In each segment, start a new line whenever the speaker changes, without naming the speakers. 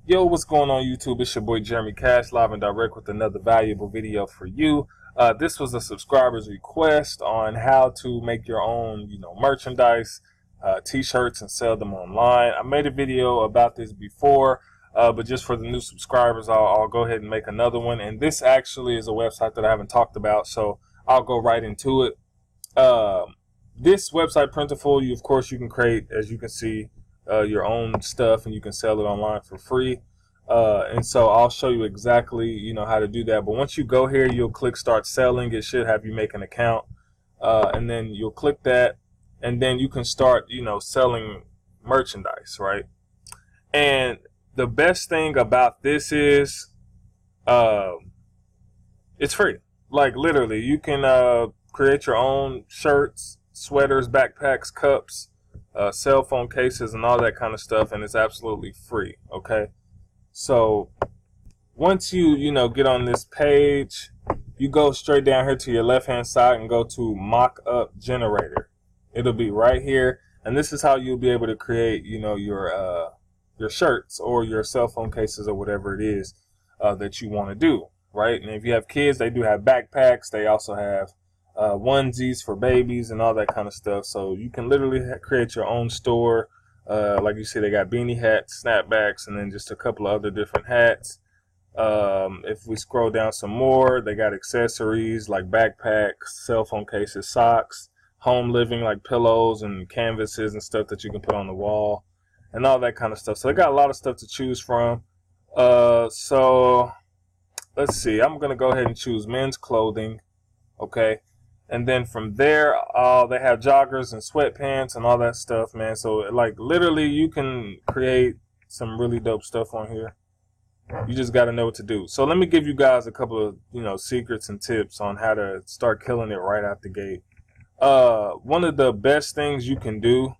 Yo, what's going on YouTube? It's your boy Jeremy Cash, live and direct with another valuable video for you. This was a subscriber's request on how to make your own, merchandise, t-shirts, and sell them online. I made a video about this before, but just for the new subscribers, I'll go ahead and make another one. And this actually is a website that I haven't talked about, so I'll go right into it. This website, Printful, of course, you can create, as you can see, your own stuff, and you can sell it online for free. And so I'll show you exactly how to do that. But once you go here, you'll click start selling. It should have you make an account, and then you'll click that, and then you can start selling merchandise, right? And the best thing about this is it's free. Like, literally, you can create your own shirts, sweaters, backpacks, cups, cell phone cases, and all that kind of stuff, and it's absolutely free. Okay, so once you get on this page, you go straight down here to your left hand side and go to mock-up generator. It'll be right here, and this is how you'll be able to create your shirts or your cell phone cases or whatever it is that you want to do, right? And if you have kids, they do have backpacks. They also have onesies for babies and all that kind of stuff. So you can literally create your own store. Like you see, they got beanie hats, snapbacks, and then just a couple of other different hats. If we scroll down some more, they got accessories like backpacks, cell phone cases, socks, home living like pillows and canvases and stuff that you can put on the wall and all that kind of stuff. So they got a lot of stuff to choose from. So let's see, I'm gonna go ahead and choose men's clothing. Okay, and then from there, they have joggers and sweatpants and all that stuff, man. So, like, literally, you can create some really dope stuff on here. You just got to know what to do. So let me give you guys a couple of, secrets and tips on how to start killing it right out the gate. One of the best things you can do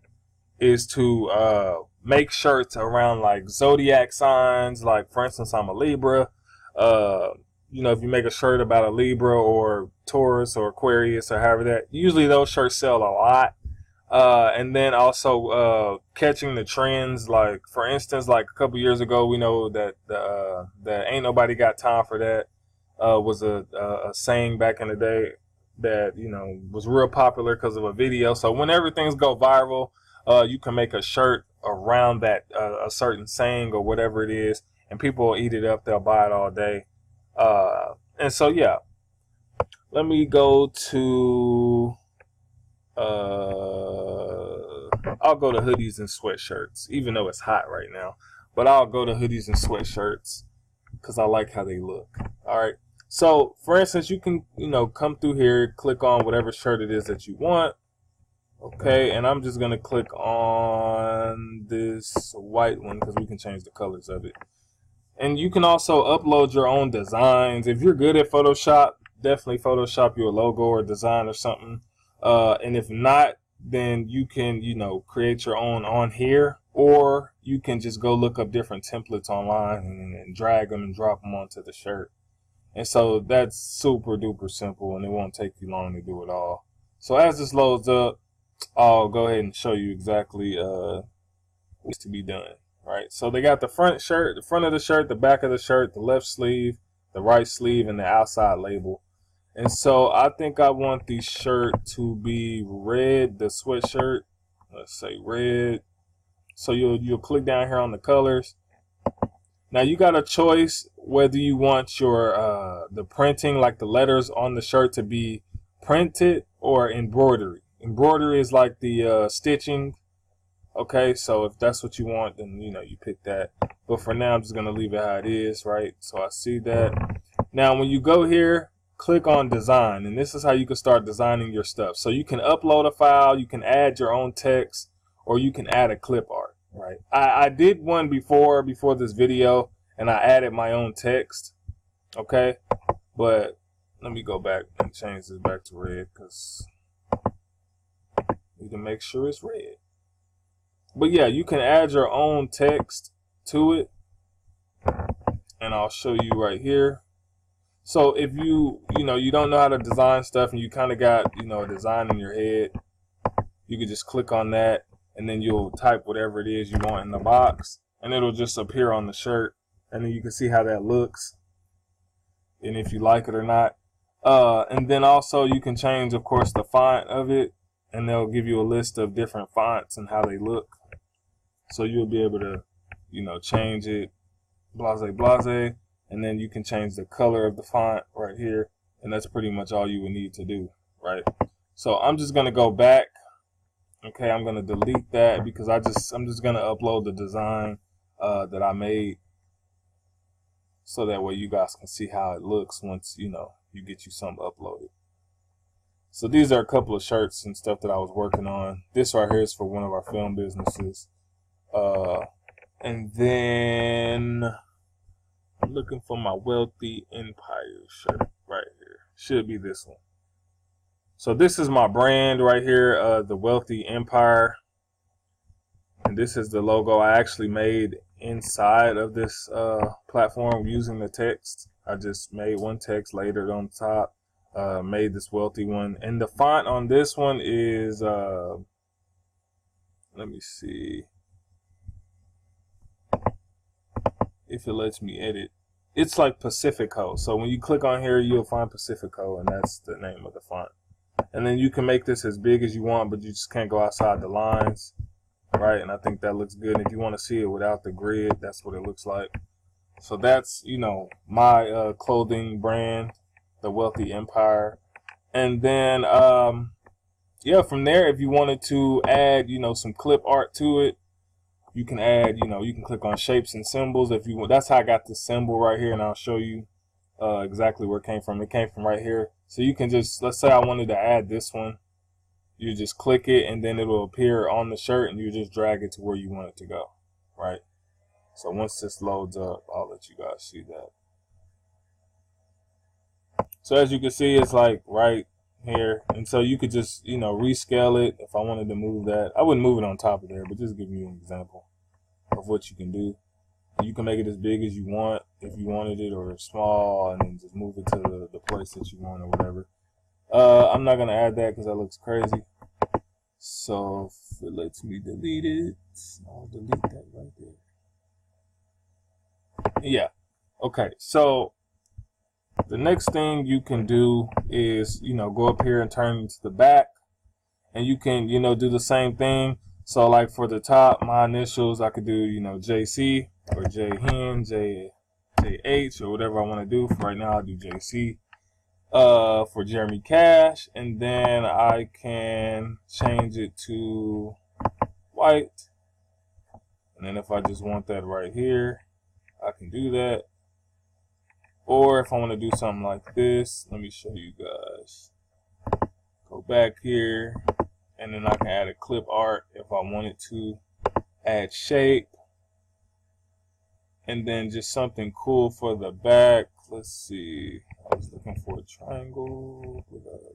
is to make shirts around, like, zodiac signs. Like, for instance, I'm a Libra. If you make a shirt about a Libra or Taurus or Aquarius or however that, usually those shirts sell a lot. And then also catching the trends. Like, for instance, like a couple years ago, we know that that ain't nobody got time for that was a saying back in the day that was real popular because of a video. So whenever things go viral, you can make a shirt around that a certain saying or whatever it is, and people will eat it up. They'll buy it all day. And so, yeah, let me go to, I'll go to hoodies and sweatshirts, even though it's hot right now, but I'll go to hoodies and sweatshirts because I like how they look. All right. So, for instance, you can, come through here, click on whatever shirt it is that you want. Okay. And I'm just going to click on this white one because we can change the colors of it. And you can also upload your own designs. If you're good at Photoshop, definitely Photoshop your logo or design or something. And if not, then you can, create your own on here, or you can just go look up different templates online and drag them and drop them onto the shirt. And so that's super duper simple, and it won't take you long to do it all. So as this loads up, I'll go ahead and show you exactly what's to be done. Right, so they got the front shirt, the front of the shirt, the back of the shirt, the left sleeve, the right sleeve, and the outside label. And so I think I want the shirt to be red, the sweatshirt. Let's say red. So you'll click down here on the colors. Now you got a choice whether you want your the printing, like the letters on the shirt, to be printed or embroidery. Embroidery is like the stitching. Okay, so if that's what you want, then you pick that. But for now, I'm just gonna leave it how it is, right? So I see that. Now when you go here, click on design, and this is how you can start designing your stuff. So you can upload a file, you can add your own text, or you can add a clip art, right? I did one before this video, and I added my own text. Okay, but let me go back and change this back to red because I need to make sure it's red. But yeah, you can add your own text to it, and I'll show you right here. So if you don't know how to design stuff and you kind of got a design in your head, you can just click on that, and then you'll type whatever it is you want in the box, and it'll just appear on the shirt, and then you can see how that looks and if you like it or not. And then also you can change, of course, the font of it, and they'll give you a list of different fonts and how they look. So you'll be able to, you know, change it, blase, blase, and then you can change the color of the font right here, and that's pretty much all you would need to do, right? So I'm just gonna go back. Okay, I'm gonna delete that because I'm just gonna upload the design that I made, so that way you guys can see how it looks once, you know, you get you something uploaded. So these are a couple of shirts and stuff that I was working on. This right here is for one of our film businesses. And then I'm looking for my Wealthy Empire shirt right here. Should be this one. So this is my brand right here, the Wealthy Empire. And this is the logo I actually made inside of this platform using the text. I just made one text, laid it on top, made this wealthy one. And the font on this one is, let me see if it lets me edit. It's like Pacifico. So when you click on here, you'll find Pacifico, and that's the name of the font. And then you can make this as big as you want, but you just can't go outside the lines, right? And I think that looks good. If you want to see it without the grid, that's what it looks like. So that's, you know, my clothing brand, the Wealthy Empire. And then, yeah, from there, if you wanted to add, you know, some clip art to it, you can add, you know, you can click on shapes and symbols if you want. That's how I got this symbol right here, and I'll show you exactly where it came from. It came from right here. So you can just, let's say I wanted to add this one. You just click it, and then it'll appear on the shirt, and you just drag it to where you want it to go, right? So once this loads up, I'll let you guys see that. So as you can see, it's like right here, and so you could just, you know, rescale it. If I wanted to move that, I wouldn't move it on top of there, but just giving you an example of what you can do. You can make it as big as you want if you wanted it, or small, and then just move it to the place that you want or whatever. I'm not gonna add that because that looks crazy. So if it lets me delete it, I'll delete that right there. Yeah. Okay. So the next thing you can do is, you know, go up here and turn it to the back, and you can, you know, do the same thing. So like for the top, my initials, I could do, you know, JC or JHen, JH, or whatever I want to do. For right now, I'll do JC for Jeremy Cash, and then I can change it to white. And then if I just want that right here, I can do that. Or if I want to do something like this, let me show you guys. Go back here, and then I can add a clip art if I wanted to. Add shape, and then just something cool for the back. Let's see. I was looking for a triangle.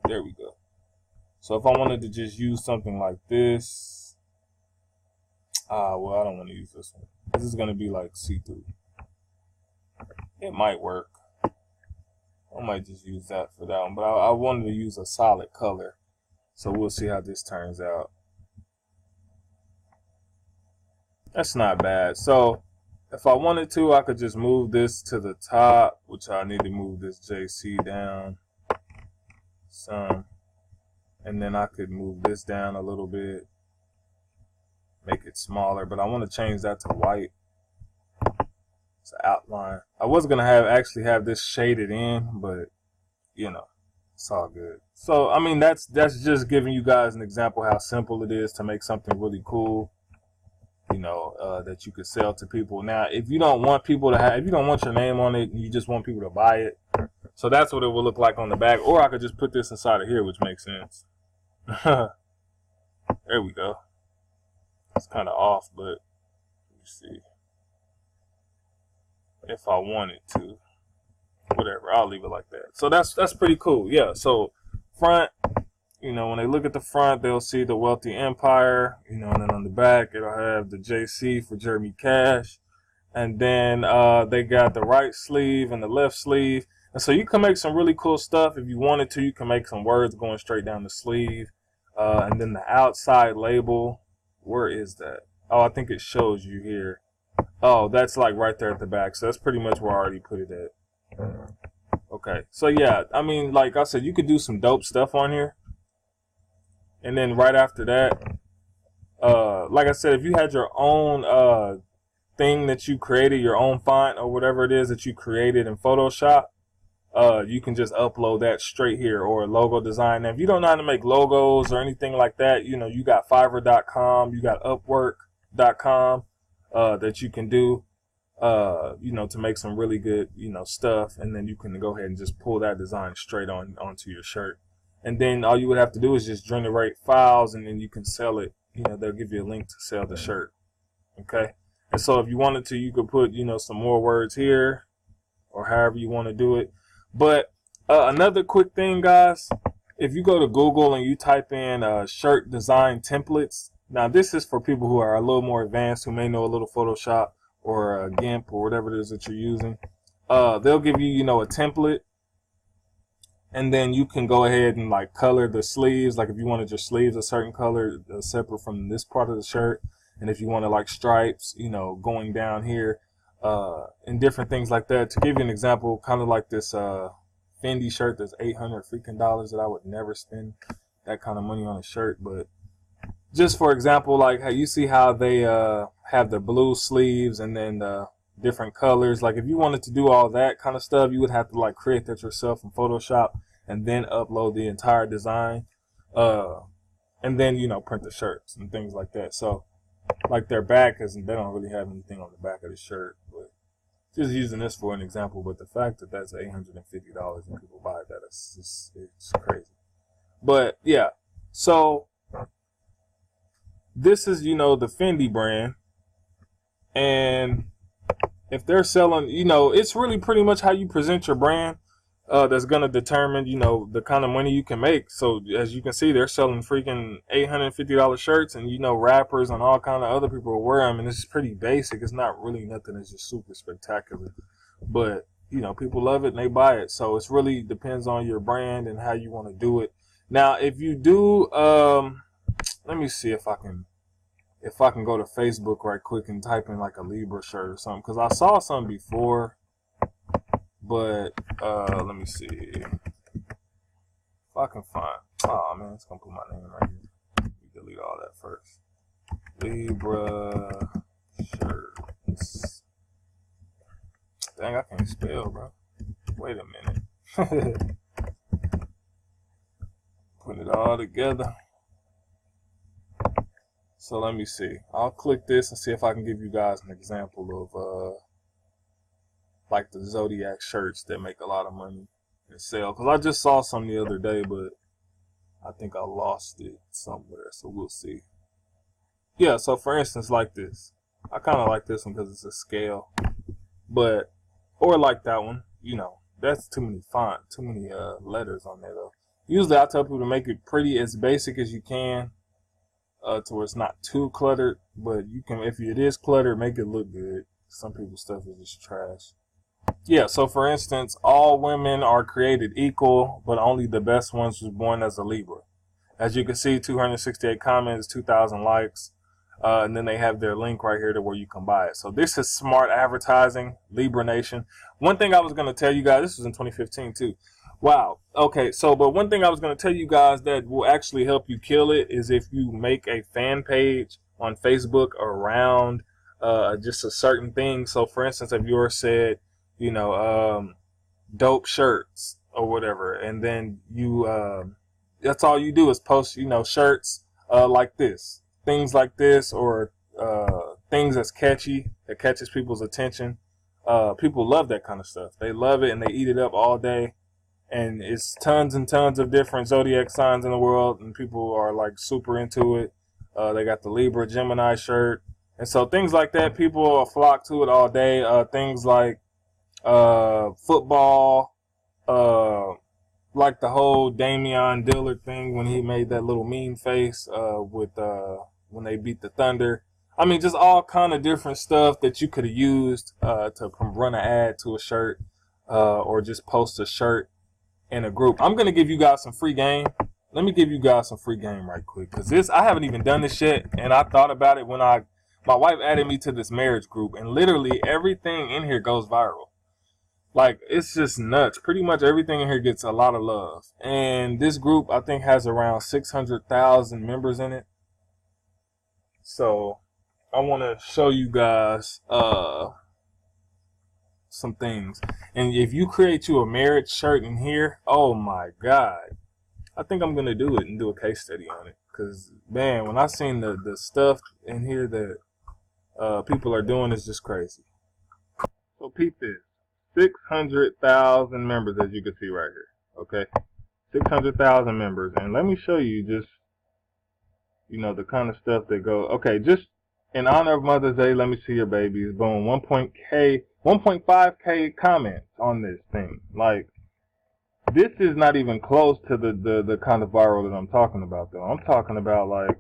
There we go. So if I wanted to just use something like this, well, I don't want to use this one. This is going to be like see-through. It might work. I might just use that for that one, but I wanted to use a solid color. So we'll see how this turns out. That's not bad. So if I wanted to, I could just move this to the top, which I need to move this JC down some. And then I could move this down a little bit, make it smaller, but I want to change that to white. It's an outline. I was gonna actually have this shaded in, but you know, it's all good. So I mean, that's just giving you guys an example how simple it is to make something really cool, you know, that you could sell to people. Now, if you don't want people to have, if you don't want your name on it, and you just want people to buy it, so that's what it will look like on the back. Or I could just put this inside of here, which makes sense. There we go. It's kind of off, but let me see. If I wanted to, whatever, I'll leave it like that. So that's pretty cool. Yeah. So front, you know, when they look at the front, they'll see the Wealthy Empire, you know, and then on the back it'll have the JC for Jeremy Cash, and then they got the right sleeve and the left sleeve, and so you can make some really cool stuff if you wanted to. You can make some words going straight down the sleeve, and then the outside label. Where is that? Oh, I think it shows you here. Oh, that's like right there at the back. So that's pretty much where I already put it at. Okay. So yeah, I mean, like I said, you could do some dope stuff on here. And then right after that, like I said, if you had your own thing that you created, your own font or whatever it is that you created in Photoshop, you can just upload that straight here, or a logo design. Now, if you don't know how to make logos or anything like that, you know, you got Fiverr.com, you got Upwork.com that you can do, you know, to make some really good, you know, stuff. And then you can go ahead and just pull that design straight onto your shirt. And then all you would have to do is just generate files, and then you can sell it. You know, they'll give you a link to sell the shirt. Okay. And so if you wanted to, you could put, you know, some more words here, or however you want to do it. But another quick thing, guys, if you go to Google and you type in shirt design templates, now this is for people who are a little more advanced, who may know a little Photoshop or GIMP or whatever it is that you're using. They'll give you, you know, a template, and then you can go ahead and like color the sleeves. Like if you wanted your sleeves a certain color, separate from this part of the shirt, and if you wanted like stripes, you know, going down here, and different things like that. To give you an example, kind of like this Fendi shirt that's $800 freaking dollars, that I would never spend that kind of money on a shirt. But just for example, like how you see how they have the blue sleeves and then the different colors. Like if you wanted to do all that kind of stuff, you would have to like create that yourself in Photoshop and then upload the entire design, and then, you know, print the shirts and things like that. So like their back, because they don't really have anything on the back of the shirt, but just using this for an example. But the fact that that's $850 and people buy that, it's crazy. But yeah, so this is, you know, the Fendi brand, and if they're selling, you know, it's really pretty much how you present your brand that's going to determine, you know, the kind of money you can make. So as you can see, they're selling freaking $850 shirts, and, you know, rappers and all kind of other people wear them, and it's pretty basic. It's not really nothing that's just super spectacular, but, you know, people love it and they buy it. So it's really depends on your brand and how you want to do it. Now, if you do, let me see if I can go to Facebook right quick and type in like a Libra shirt or something, because I saw some before, but let me see if I can find. Oh man, it's gonna put my name right here. Let me delete all that first. Libra shirts. Dang, I can't spell, bro. Wait a minute. Put it all together. So let me see. I'll click this and see if I can give you guys an example of like the Zodiac shirts that make a lot of money and sell. Because I just saw some the other day, but I think I lost it somewhere. So we'll see. Yeah, so for instance, like this. I kind of like this one because it's a scale. But, or like that one, you know, that's too many letters on there though. Usually I tell people to make it pretty, as basic as you can. To where it's not too cluttered, but you can, if it is cluttered, make it look good. Some people's stuff is just trash. Yeah, so for instance, all women are created equal, but only the best ones was born as a Libra. As you can see, 268 comments, 2,000 likes, and then they have their link right here to where you can buy it. So this is smart advertising, Libra Nation. One thing I was going to tell you guys, this was in 2015 too. Wow. Okay. So, but one thing I was going to tell you guys that will actually help you kill it is if you make a fan page on Facebook around just a certain thing. So, for instance, if yours said, you know, dope shirts or whatever, and then you, that's all you do is post, you know, shirts like this, things like this, or things that's catchy, that catches people's attention. People love that kind of stuff. They love it and they eat it up all day. And it's tons and tons of different zodiac signs in the world, and people are like super into it. They got the Libra Gemini shirt, and so things like that, people flock to it all day. Things like football, like the whole Damian Dillard thing when he made that little mean face with when they beat the Thunder. I mean, just all kind of different stuff that you could have used to run an ad to a shirt, or just post a shirt in a group. I'm gonna give you guys some free game. Let me give you guys some free game right quick, because this, I haven't even done this yet, and I thought about it when I my wife added me to this marriage group, and literally everything in here goes viral. Like, it's just nuts. Pretty much everything in here gets a lot of love. And this group, I think, has around 600,000 members in it. So, I want to show you guys some things. And if you create you a marriage shirt in here, oh my God. I think I'm going to do it and do a case study on it. Because, man, when I seen the stuff in here that people are doing, is just crazy. So, peep this. 600,000 members, as you can see right here. Okay, 600,000 members, and let me show you just, you know, the kind of stuff that go. Okay, just in honor of Mother's Day, let me see your babies. Boom, 1.5K comments on this thing. Like, this is not even close to the kind of viral that I'm talking about, though. I'm talking about, like,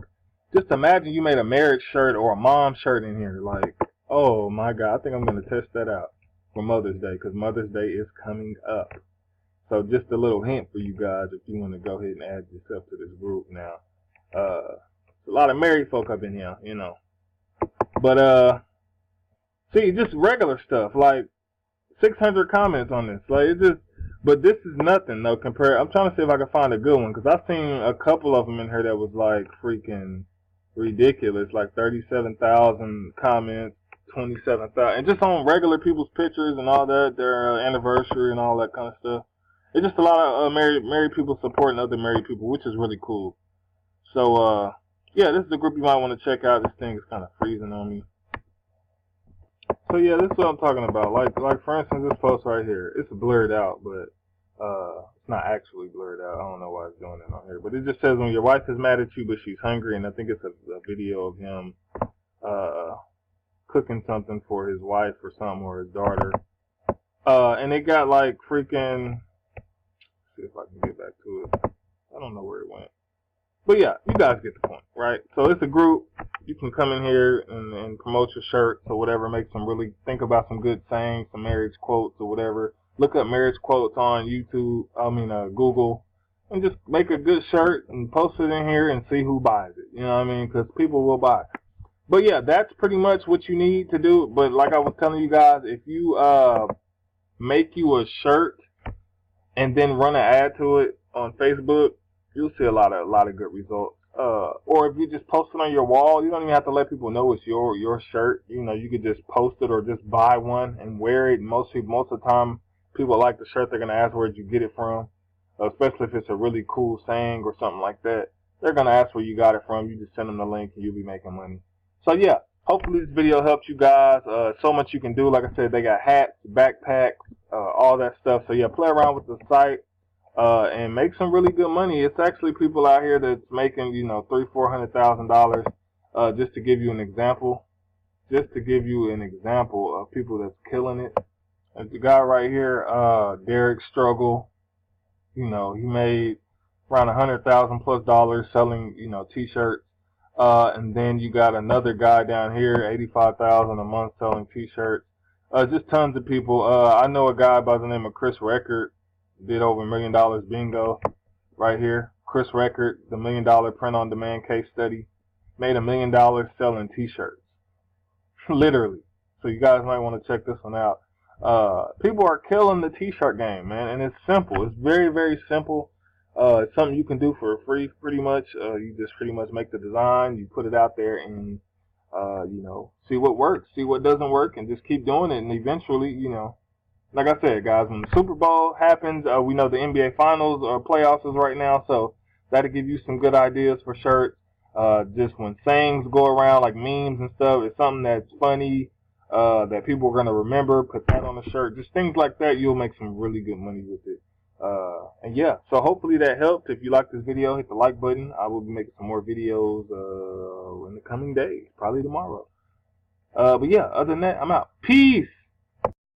just imagine you made a marriage shirt or a mom shirt in here. Like, oh my God, I think I'm gonna test that out for Mother's Day, because Mother's Day is coming up. So just a little hint for you guys if you want to go ahead and add yourself to this group now. A lot of married folk up in here, you know. But see, just regular stuff, like 600 comments on this. Like, it's just, but this is nothing though compared. I'm trying to see if I can find a good one, because I've seen a couple of them in here that was like freaking ridiculous, like 37,000 comments. 27,000, and just on regular people's pictures and all that, their anniversary and all that kind of stuff. It's just a lot of married people supporting other married people, which is really cool. So, yeah, this is a group you might want to check out. This thing is kind of freezing on me. So, yeah, this is what I'm talking about. Like for instance, this post right here. It's blurred out, but it's not actually blurred out. I don't know why it's doing it on here. But it just says, when your wife is mad at you, but she's hungry, and I think it's a video of him cooking something for his wife or something, or his daughter. And it got like freaking, see if I can get back to it. I don't know where it went. But yeah, you guys get the point, right? So it's a group. You can come in here and promote your shirts or whatever. Make some really, think about some good sayings, some marriage quotes or whatever. Look up marriage quotes on YouTube, Google, and just make a good shirt and post it in here and see who buys it. You know what I mean? Because people will buy it. But yeah, that's pretty much what you need to do. But like I was telling you guys, if you make you a shirt and then run an ad to it on Facebook, you'll see a lot of good results. Or if you just post it on your wall, you don't even have to let people know it's your shirt. You know, you could just post it or just buy one and wear it. Most of the time, people like the shirt. They're gonna ask where you get it from, especially if it's a really cool saying or something like that. They're gonna ask where you got it from. You just send them the link and you'll be making money. So yeah, hopefully this video helped you guys. So much you can do. Like I said, they got hats, backpacks, all that stuff. So yeah, play around with the site and make some really good money. It's actually people out here that's making, you know, $300,000-$400,000. Just to give you an example. Just to give you an example of people that's killing it. There's the guy right here, Derek Struggle. You know, he made around $100,000+ selling, you know, t-shirts. And then you got another guy down here, $85,000 a month selling t-shirts. Just tons of people. I know a guy by the name of Chris Record, did over $1 million bingo right here. Chris Record, the $1 million print-on-demand case study, made $1 million selling t-shirts. Literally. So you guys might want to check this one out. People are killing the t-shirt game, man, and it's simple. It's very, very simple. It's something you can do for free, pretty much. You just pretty much make the design, you put it out there, and you know, see what works, see what doesn't work, and just keep doing it. And eventually, you know, like I said, guys, when the Super Bowl happens, we know the NBA Finals or playoffs is right now, so that'll give you some good ideas for shirts. Just when sayings go around, like memes and stuff, it's something that's funny, that people are gonna remember. Put that on a shirt, just things like that. You'll make some really good money with it. And yeah, so hopefully that helped. If you like this video, hit the like button. I will be making some more videos in the coming days, probably tomorrow. But yeah, other than that, I'm out. Peace.